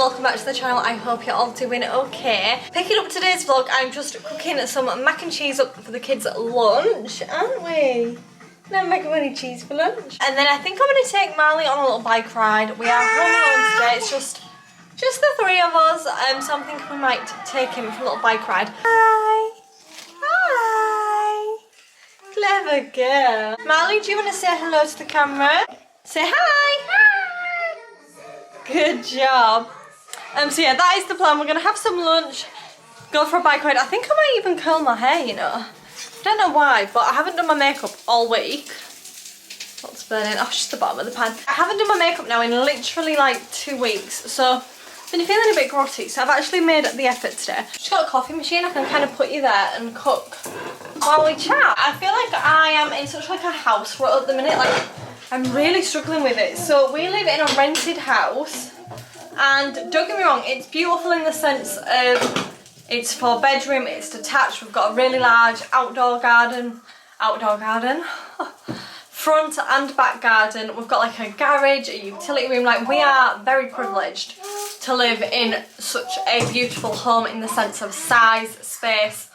welcome back to the channel. I hope you're all doing okay. Picking up today's vlog, I'm just cooking some mac and cheese up for the kids at lunch, aren't we? No macaroni and cheese for lunch. And then I think I'm going to take Marley on a little bike ride. We are home alone today, it's just the three of us, so I'm thinking we might take him for a little bike ride. Hi! Hi! Clever girl. Marley, do you want to say hello to the camera? Say hi! Hi! Good job. So yeah, that is the plan. We're going to have some lunch, go for a bike ride. I think I might even curl my hair, you know. I don't know why, but I haven't done my makeup all week. What's burning? Oh, it's just the bottom of the pan. I haven't done my makeup now in literally like 2 weeks, so I've been feeling a bit grotty, so I've actually made the effort today. Just got a coffee machine. I can kind of put you there and cook while we chat. I feel like I am in such like a house rut at the minute. Like, I'm really struggling with it. So we live in a rented house, and don't get me wrong, it's beautiful in the sense of it's 4 bedroom, it's detached, we've got a really large outdoor garden, front and back garden, we've got like a garage, a utility room. Like, we are very privileged to live in such a beautiful home in the sense of size, space,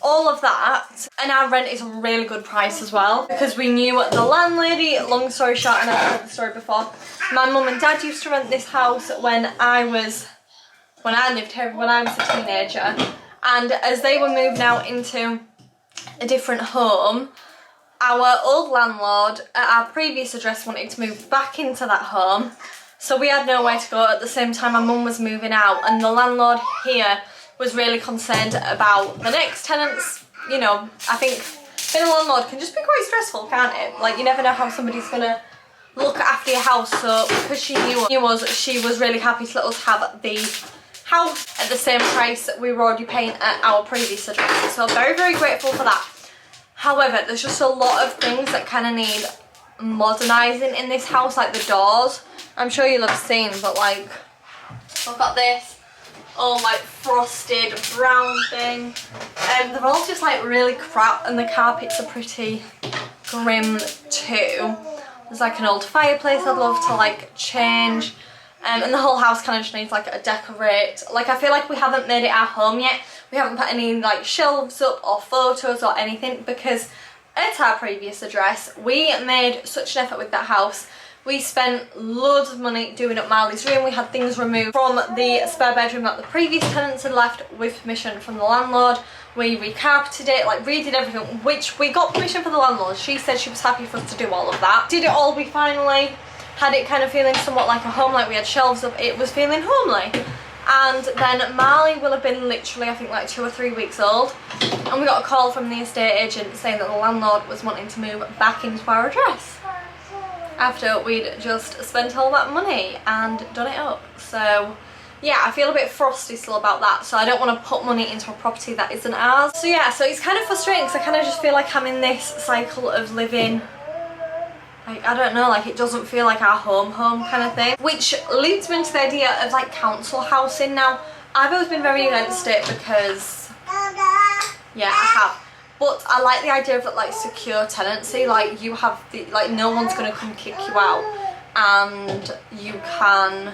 all of that. And our rent is a really good price as well, because we knew the landlady. Long story short, and I've told the story before, my mum and dad used to rent this house when I lived here, when I was a teenager, and as they were moved now into a different home, our old landlord at our previous address wanted to move back into that home, so we had nowhere to go. At the same time, my mum was moving out, and the landlord here was really concerned about the next tenants. You know, I think being a landlord can just be quite stressful, can't it? Like, you never know how somebody's gonna look after your house. So because she knew us, she was really happy to let us have the house at the same price that we were already paying at our previous address. So very, very grateful for that. However, there's just a lot of things that kind of need modernising in this house, like the doors. I'm sure you'll have seen, but like, I've got this all like frosted brown thing, and they're all just like really crap, and the carpets are pretty grim too. There's like an old fireplace I'd love to like change, and the whole house kind of just needs like a decorate. Like, I feel like we haven't made it our home yet. We haven't put any like shelves up or photos or anything, because at our previous address we made such an effort with that house. We spent loads of money doing up Marley's room. We had things removed from the spare bedroom that the previous tenants had left with permission from the landlord. We recarpeted it, like redid everything, which we got permission from the landlord. She said she was happy for us to do all of that. Did it all. We finally had it kind of feeling somewhat like a home, like we had shelves up. It was feeling homely. And then Marley will have been literally, I think, like 2 or 3 weeks old, and we got a call from the estate agent saying that the landlord was wanting to move back into our address after we'd just spent all that money and done it up. So yeah, I feel a bit frosty still about that, so I don't want to put money into a property that isn't ours. So yeah, so it's kind of frustrating, because I kind of just feel like I'm in this cycle of living, like, I don't know, like it doesn't feel like our home kind of thing, which leads me into the idea of like council housing. Now, I've always been very against it because, yeah, I have. But I like the idea of that, like, secure tenancy. Like, you have the, like, no one's gonna come kick you out, and you can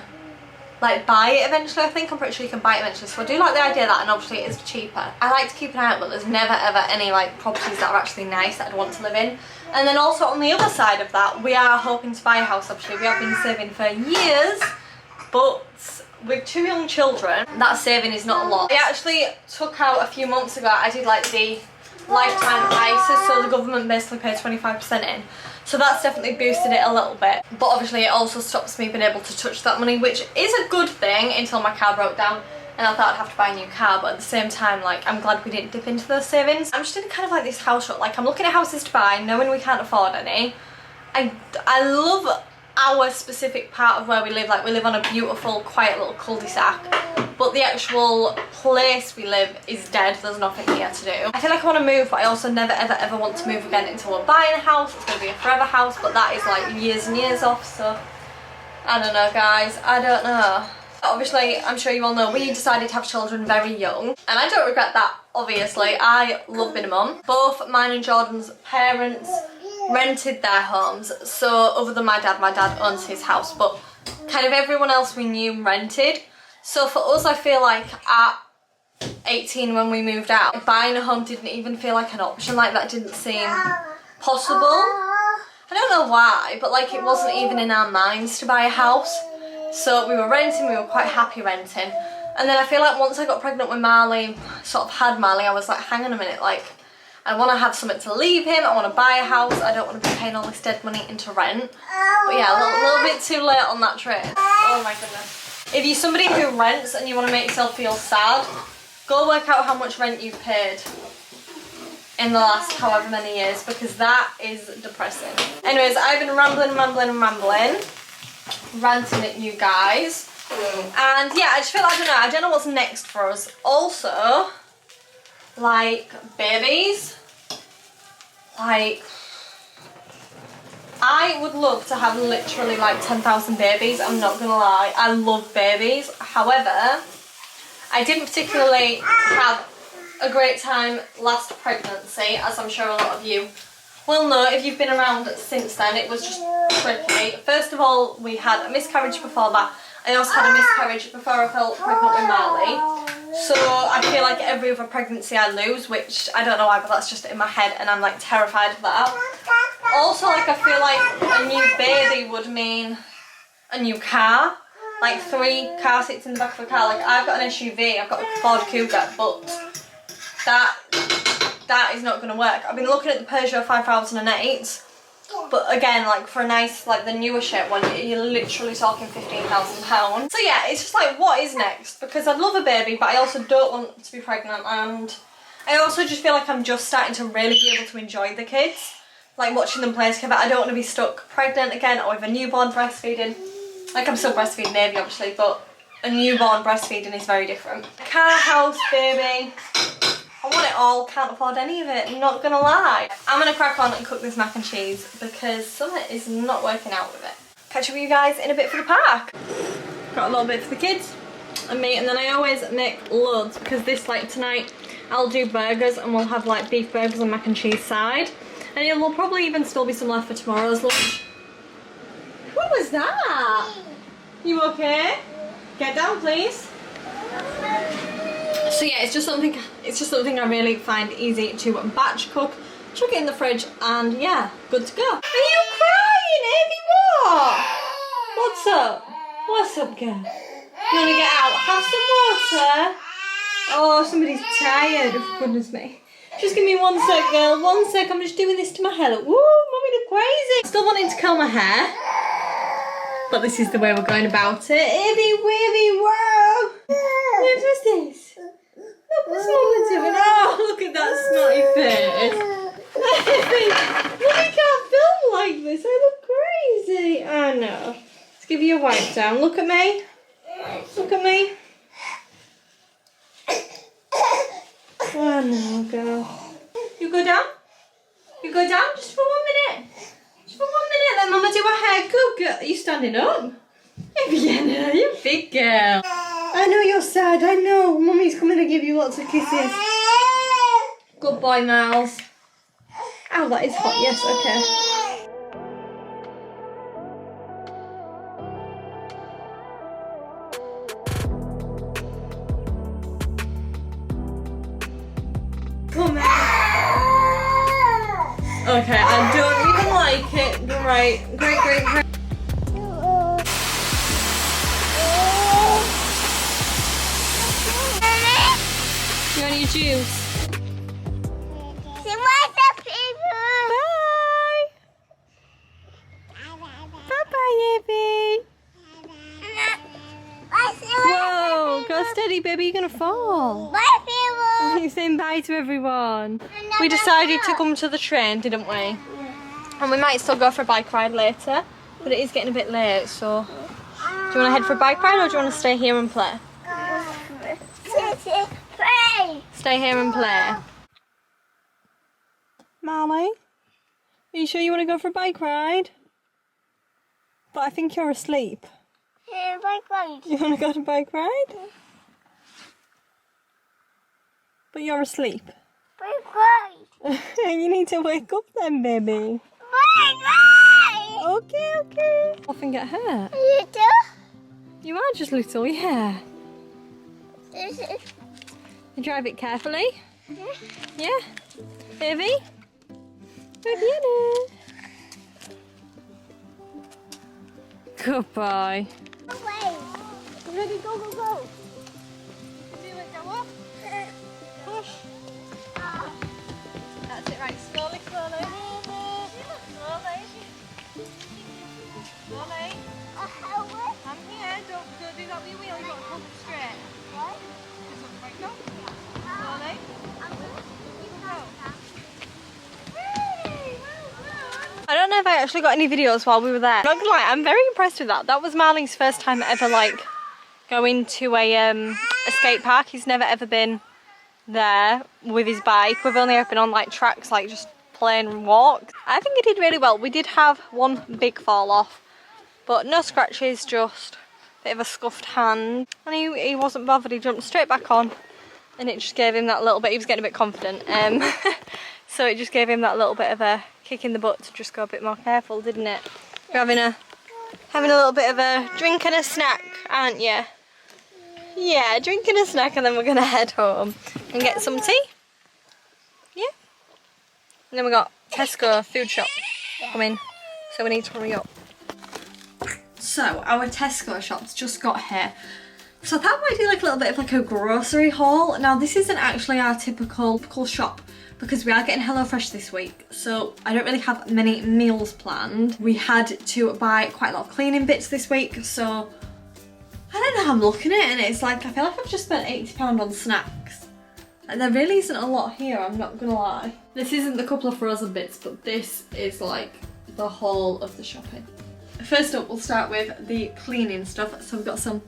like buy it eventually. I think I'm pretty sure you can buy it eventually, so I do like the idea of that, and obviously it is cheaper. I like to keep an eye out, but there's never ever any like properties that are actually nice that I'd want to live in. And then also on the other side of that, we are hoping to buy a house. Obviously we have been saving for years, but with 2 young children, that saving is not a lot. I actually took out a few months ago, I did like the lifetime ISA, so the government basically paid 25% in, so that's definitely boosted it a little bit. But obviously it also stops me being able to touch that money, which is a good thing until my car broke down and I thought I'd have to buy a new car. But at the same time, like, I'm glad we didn't dip into those savings. I'm just in kind of like this house rut. Like, I'm looking at houses to buy knowing we can't afford any. I love our specific part of where we live. Like, we live on a beautiful quiet little cul-de-sac, but the actual place we live is dead. There's nothing here to do. I feel like I want to move, but I also never ever want to move again until we're buying a house. It's going to be a forever house, but that is like years and years off, so I don't know, guys. I don't know. Obviously, I'm sure you all know, we decided to have children very young, and I don't regret that, obviously. I love being a mum. Both mine and Jordan's parents rented their homes, so other than my dad owns his house, but kind of everyone else we knew rented. So for us, I feel like at 18 when we moved out, buying a home didn't even feel like an option. Like that didn't seem possible. I don't know why, but like it wasn't even in our minds to buy a house. So we were renting, we were quite happy renting. And then I feel like once I got pregnant with Marley, sort of had Marley, I was like, hang on a minute, like I want to have something to leave him, I want to buy a house, I don't want to be paying all this dead money into rent. But yeah, a little bit too late on that trip. Oh my goodness. If you're somebody who rents and you want to make yourself feel sad, go work out how much rent you've paid in the last however many years, because that is depressing. Anyways, I've been rambling, ranting at you guys. And yeah, I just feel like, I don't know what's next for us. Also, like babies, like I would love to have literally like 10,000 babies, I'm not gonna lie, I love babies. However, I didn't particularly have a great time last pregnancy, as I'm sure a lot of you will know if you've been around since then. It was just tricky. First of all, we had a miscarriage before that. I also had a miscarriage before I fell pregnant with Marley. So I feel like every other pregnancy I lose, which I don't know why, but that's just in my head and I'm like terrified of that. Also, like I feel like a new baby would mean a new car. Like 3 car seats in the back of a car. Like I've got an SUV, I've got a Ford Cougar, but that is not going to work. I've been looking at the Peugeot 5008, but again, like for a nice, like the newer shit one, you're literally talking £15,000. So yeah, it's just like, what is next? Because I'd love a baby, but I also don't want to be pregnant, and I also just feel like I'm just starting to really be able to enjoy the kids, like watching them play together. I don't want to be stuck pregnant again or with a newborn breastfeeding. Like I'm still breastfeeding baby obviously, but a newborn breastfeeding is very different. Car, house, baby, I want it all, can't afford any of it, I'm not gonna lie. I'm gonna crack on and cook this mac and cheese because something is not working out with it. Catch up with you guys in a bit for the park. Got a little bit for the kids and me, and then I always make loads because this, like tonight, I'll do burgers and we'll have like beef burgers and mac and cheese side. And it will probably even still be some left for tomorrow's lunch. What was that? You okay? Get down, please. So yeah, it's just something I really find easy to batch cook. Chuck it in the fridge and yeah, good to go. Are you crying, Evie? What? What's up? What's up, girl? You wanna get out? Have some water? Oh, somebody's tired. Oh, goodness me. Just give me 1 sec, girl. 1 sec. I'm just doing this to my hair. Look, woo, mommy, look crazy. Still wanting to curl my hair, but this is the way we're going about it. Evie, wavy, whoa. What's this? Look, what's Mama doing? Oh, look at that snotty face. Mommy can't film like this. I look crazy. I know. Let's give you a wipe down. Look at me. Look at me. Oh no, girl. You go down? You go down just for 1 minute. Just for 1 minute, let Mama do her hair. Good girl. Are you standing up? Vienna, you big girl. I know you're sad, I know. Mummy's coming to give you lots of kisses. Good boy, Miles. Ow, that is hot. Yes, okay. Come on. Okay, I don't even like it. Great, great, great, great. You want your juice? Bye-bye, Evie. Whoa, go steady, baby, you're gonna fall. You're saying bye to everyone. We decided to come to the train, didn't we? And we might still go for a bike ride later, but it is getting a bit late, so... Do you want to head for a bike ride or do you want to stay here and play? Stay here and play. Marley, are you sure you want to go for a bike ride? But I think you're asleep. Yeah, bike ride. You want to go to a bike ride? But you're asleep. Bike ride. You need to wake up then, baby. Bike ride. Okay, okay. Off and get hurt. You do? You are just little, yeah. You drive it carefully. Yeah. Baby. Baby. Goodbye. Ready, go, go, go. Do it, go up. Push. That's it, right. Slowly, slowly. Slowly. Slowly. I'm here. Don't do that with your wheel. You've got to hold it straight. What? Just up, right, go. Slowly. I don't know if I actually got any videos while we were there. I'm not gonna lie, I'm very impressed with that. That was Marley's first time ever like going to a skate park. He's never ever been there with his bike. We've only ever been on like tracks, like just plain walk. I think he did really well. We did have one big fall off, but no scratches, just a bit of a scuffed hand. And he wasn't bothered, he jumped straight back on and it just gave him that little bit, he was getting a bit confident. So it just gave him that little bit of a kick in the butt to just go a bit more careful, didn't it? You're having a little bit of a drink and a snack, aren't you? Yeah, drinking a snack and then we're gonna head home and get some tea. Yeah. And then we got Tesco food shop coming, so we need to hurry up. So our Tesco shop's just got here. So I thought I might do like a little bit of like a grocery haul. Now this isn't actually our typical shop because we are getting HelloFresh this week, so I don't really have many meals planned. We had to buy quite a lot of cleaning bits this week, so I don't know how I'm looking at it and it's like I feel like I've just spent £80 on snacks. And there really isn't a lot here, I'm not gonna lie. This isn't the couple of frozen bits, but this is like the whole of the shopping. First up, we'll start with the cleaning stuff. So we've got some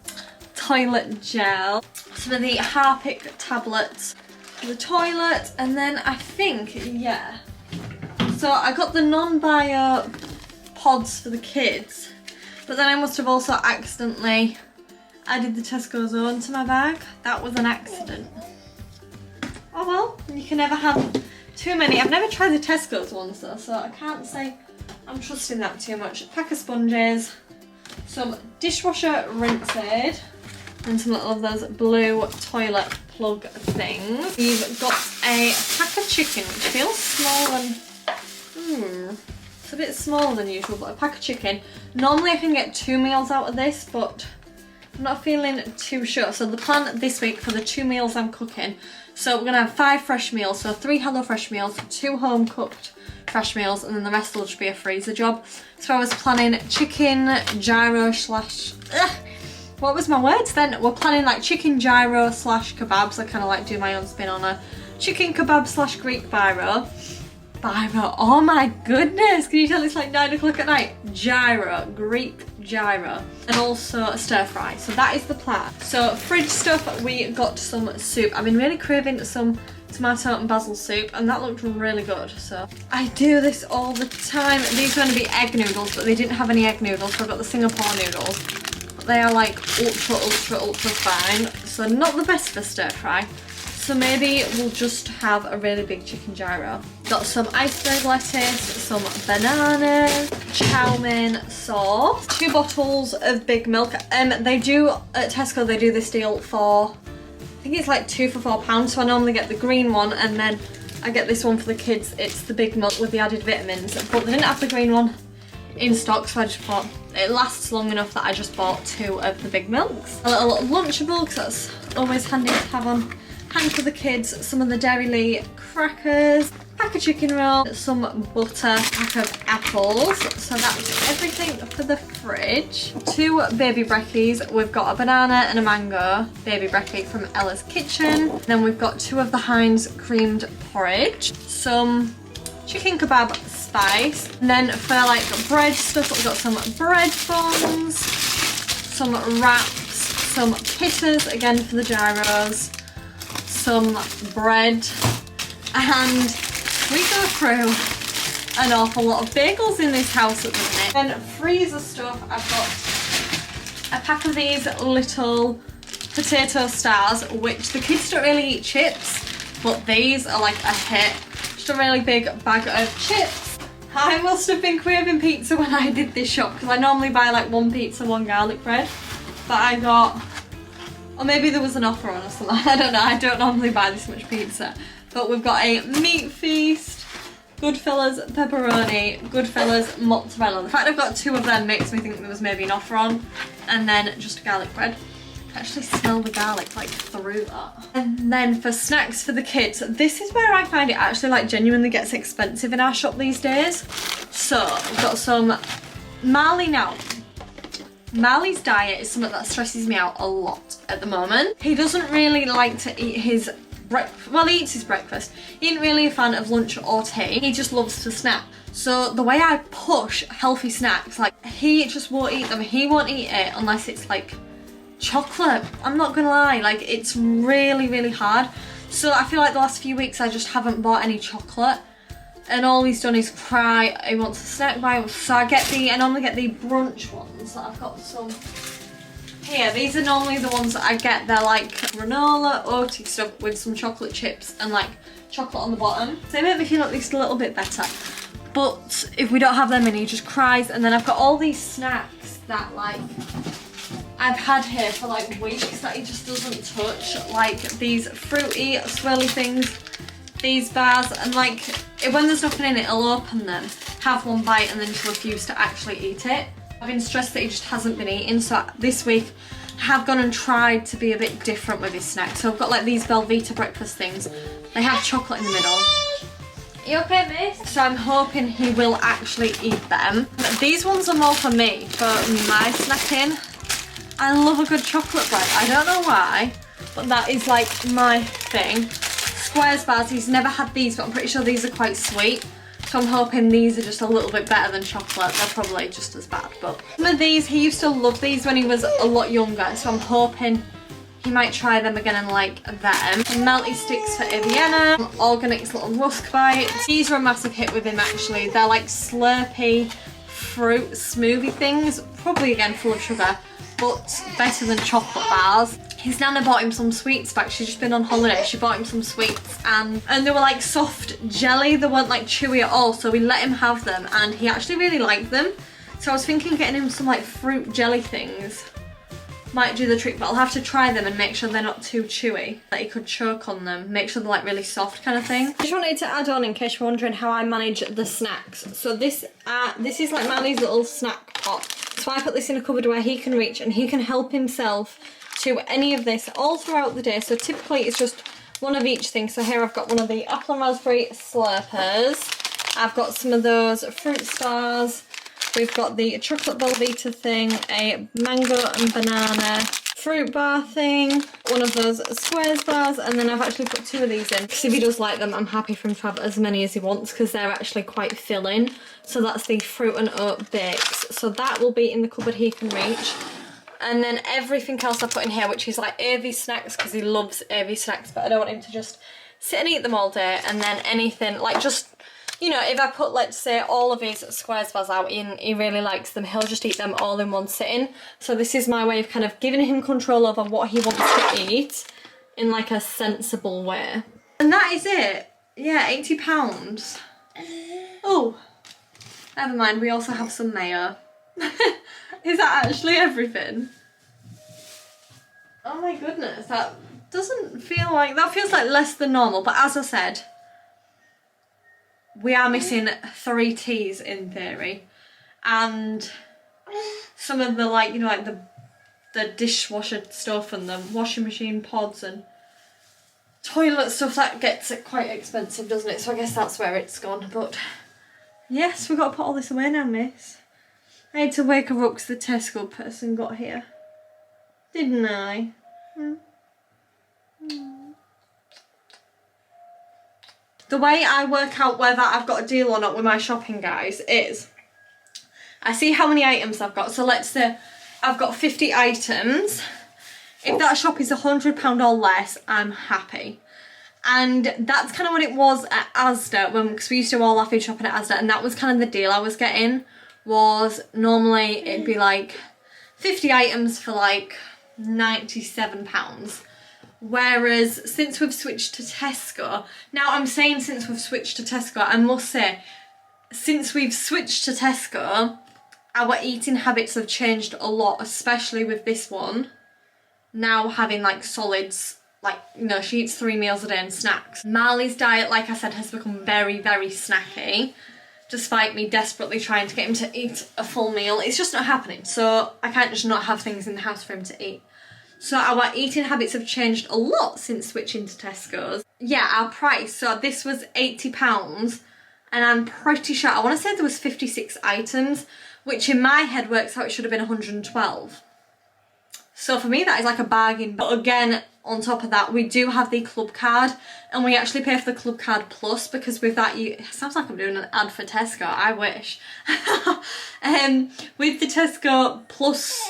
toilet gel, some of the Harpic tablets for the toilet, and then I think, yeah. So I got the non-bio pods for the kids, but then I must have also accidentally added the Tesco's own to my bag. That was an accident. Oh well, you can never have too many. I've never tried the Tesco's ones though, so I can't say I'm trusting that too much. A pack of sponges, some dishwasher rinse aid, and some of those blue toilet plug things. We've got a pack of chicken, which feels small and it's a bit smaller than usual, but a pack of chicken. Normally I can get 2 meals out of this, but I'm not feeling too sure. So the plan this week for the 2 meals I'm cooking, so we're gonna have 5 fresh meals, so 3 HelloFresh meals, 2 home cooked fresh meals, and then the rest will just be a freezer job. So I was planning chicken gyro slash, what was my words then? We're planning like chicken gyro slash kebabs. I kind of like do my own spin on a chicken kebab slash Greek gyro. Gyro, oh my goodness, can you tell it's like 9 o'clock at night? Gyro, Greek gyro. And also a stir fry, so that is the plan. So fridge stuff, we got some soup. I've been really craving some tomato and basil soup and that looked really good, so I do this all the time. These are going to be egg noodles, but they didn't have any egg noodles, so I got the Singapore noodles. But they are like ultra fine, so not the best for stir fry. So maybe we'll just have a really big chicken gyro. Got some iceberg lettuce, some bananas, chow mein sauce, 2 bottles of big milk. They do, at Tesco, they do this deal for, I think it's like 2 for £4, so I normally get the green one and then I get this one for the kids. It's the big milk with the added vitamins, but they didn't have the green one in stock, so I just thought it lasts long enough that I just bought 2 of the big milks. A little Lunchable, because that's always handy to have on hand for the kids. Some of the Dairy crackers, pack of chicken roll, some butter, pack of apples. So that's everything for the fridge. 2 baby brekkies. We've got a banana and a mango baby brekkie from Ella's Kitchen. Then we've got 2 of the Heinz creamed porridge, some chicken kebab spice. And then for like bread stuff, we've got some bread buns, some wraps, some pitters again for the gyros, some bread, and we go through an awful lot of bagels in this house at the minute. Then freezer stuff, I've got a pack of these little potato stars, which the kids don't really eat chips, but these are like a hit. Just a really big bag of chips. I must have been craving pizza when I did this shop, because I normally buy like 1 pizza, 1 garlic bread, but I got Or maybe there was an offer on or something. I don't know. I don't normally buy this much pizza. But we've got a meat feast, Goodfellas pepperoni, Goodfellas mozzarella. The fact I've got 2 of them makes me think there was maybe an offer on. And then just garlic bread. I can actually smell the garlic like through that. And then for snacks for the kids, this is where I find it actually like genuinely gets expensive in our shop these days. So we've got some Marley now. Marley's diet is something that stresses me out a lot at the moment. He doesn't really like to eat his breakfast. Well, he eats his breakfast. He isn't really a fan of lunch or tea. He just loves to snack. So the way I push healthy snacks, like he just won't eat them. He won't eat it unless it's like chocolate. I'm not gonna lie, like it's really, really hard. So I feel like the last few weeks I just haven't bought any chocolate. And all he's done is cry, he wants a snack by. So I normally get the brunch ones. I've got some here. These are normally the ones that I get. They're like granola, oaty stuff with some chocolate chips and like chocolate on the bottom. So they make me feel at least a little bit better. But if we don't have them in, he just cries. And then I've got all these snacks that like I've had here for like weeks that he just doesn't touch. Like these fruity, swirly things. These bars, and like when there's nothing in it, I'll open them, have one bite and then just refuse to actually eat it. I've been stressed that he just hasn't been eating, so this week I have gone and tried to be a bit different with his snacks. So I've got like these Belvita breakfast things. They have chocolate in the middle. Are you okay, miss? So I'm hoping he will actually eat them. These ones are more for me, for my snacking. I love a good chocolate bread. I don't know why, but that is like my thing. Squares bars, he's never had these, but I'm pretty sure these are quite sweet. So I'm hoping these are just a little bit better than chocolate. They're probably just as bad, but some of these, he used to love these when he was a lot younger. So I'm hoping he might try them again and like them. Melty sticks for Vienna, Organics little rusk bites. These are a massive hit with him actually. They're like slurpy fruit smoothie things. Probably again full of sugar, but better than chocolate bars. His nana bought him some sweets back. She's just been on holiday. She bought him some sweets and they were like soft jelly. They weren't like chewy at all. So we let him have them and he actually really liked them. So I was thinking getting him some like fruit jelly things might do the trick, but I'll have to try them and make sure they're not too chewy, that he could choke on them, make sure they're like really soft kind of thing. I just wanted to add on in case you're wondering how I manage the snacks. So this is like Manly's little snack pot. So I put this in a cupboard where he can reach and he can help himself to any of this all throughout the day. So typically it's just one of each thing. So here I've got one of the apple and raspberry slurpers. I've got some of those fruit stars. We've got the chocolate Belvita thing, a mango and banana fruit bar thing, one of those squares bars, and then I've actually put 2 of these in because if he does like them, I'm happy for him to have as many as he wants because they're actually quite filling. So that's the fruit and oat bakes. So that will be in the cupboard he can reach. And then everything else I put in here, which is like AV snacks because he loves AV snacks, but I don't want him to just sit and eat them all day. And then anything like just, you know, if I put, let's say, all of his squares bars out and he really likes them, he'll just eat them all in one sitting. So this is my way of kind of giving him control over what he wants to eat in like a sensible way. And that is it. Yeah, £80. Oh, never mind, we also have some mayo. Is that actually everything? Oh my goodness, that doesn't feel like, that feels like less than normal, but as I said, we are missing 3 teas in theory, and some of the like, you know, like the dishwasher stuff and the washing machine pods and toilet stuff, that gets it quite expensive, doesn't it? So I guess that's where it's gone, but yes, we've got to put all this away now, miss. I had to wake her up because the Tesco person got here. Didn't I? The way I work out whether I've got a deal or not with my shopping, guys, is I see how many items I've got. So let's say I've got 50 items. If that shop is £100 or less, I'm happy. And that's kind of what it was at Asda, because we used to all laughing shopping at Asda, and that was kind of the deal I was getting. Was normally it'd be like 50 items for like £97. Whereas since we've switched to Tesco, now I'm saying since we've switched to Tesco, I must say, since we've switched to Tesco, our eating habits have changed a lot, especially with this one. now having like solids, like, you know, she eats 3 meals a day and snacks. Marley's diet, like I said, has become very, very snacky. Despite me desperately trying to get him to eat a full meal, it's just not happening. So I can't just not have things in the house for him to eat. So our eating habits have changed a lot since switching to Tesco's. Yeah, our price, so this was £80 and I'm pretty sure, I want to say there was 56 items, which in my head works out it should have been 112. So for me that is like a bargain. But again, on top of that, we do have the club card and we actually pay for the club card plus, because with that it sounds like I'm doing an ad for Tesco, I wish. With the Tesco plus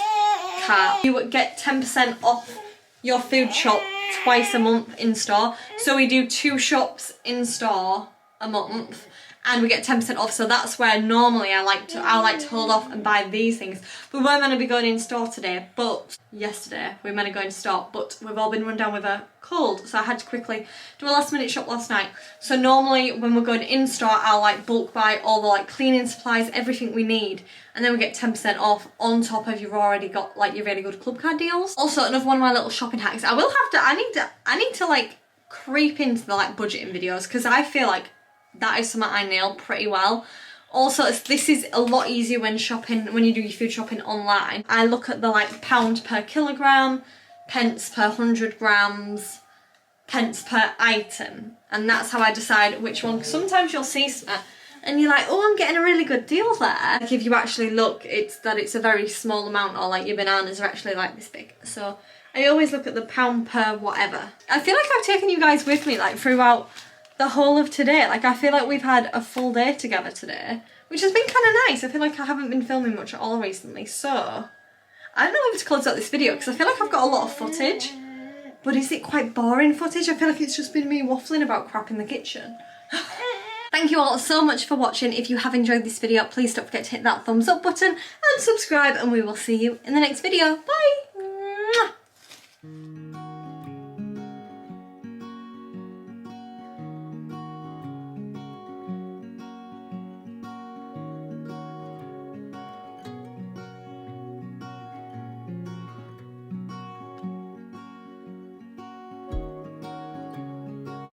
card, you get 10% off your food shop twice a month in store. So we do 2 shops in store a month and we get 10% off. So that's where normally I like to hold off and buy these things. We were meant to be going in store today, but yesterday we were meant to go in store, but we've all been run down with a cold, so I had to quickly do a last minute shop last night. So normally when we're going in store, I'll like bulk buy all the like cleaning supplies, everything we need, and then we get 10% off on top of you've already got like your really good club card deals. Also, another one of my little shopping hacks, I need to like creep into the like budgeting videos, because I feel like that is something I nail pretty well. Also, this is a lot easier when shopping, when you do your food shopping online. I look at the like pound per kilogram, pence per 100 grams, pence per item, and that's how I decide which one. Sometimes you'll see something and you're like, oh, I'm getting a really good deal there. Like if you actually look, it's a very small amount, or like your bananas are actually like this big. So I always look at the pound per whatever. I feel like I've taken you guys with me like throughout the whole of today. Like I feel like we've had a full day together today, which has been kind of nice. I feel like I haven't been filming much at all recently, so I don't know if to close out this video because I feel like I've got a lot of footage, but is it quite boring footage? I feel like it's just been me waffling about crap in the kitchen. Thank you all so much for watching. If you have enjoyed this video, please don't forget to hit that thumbs up button and subscribe, and we will see you in the next video. Bye!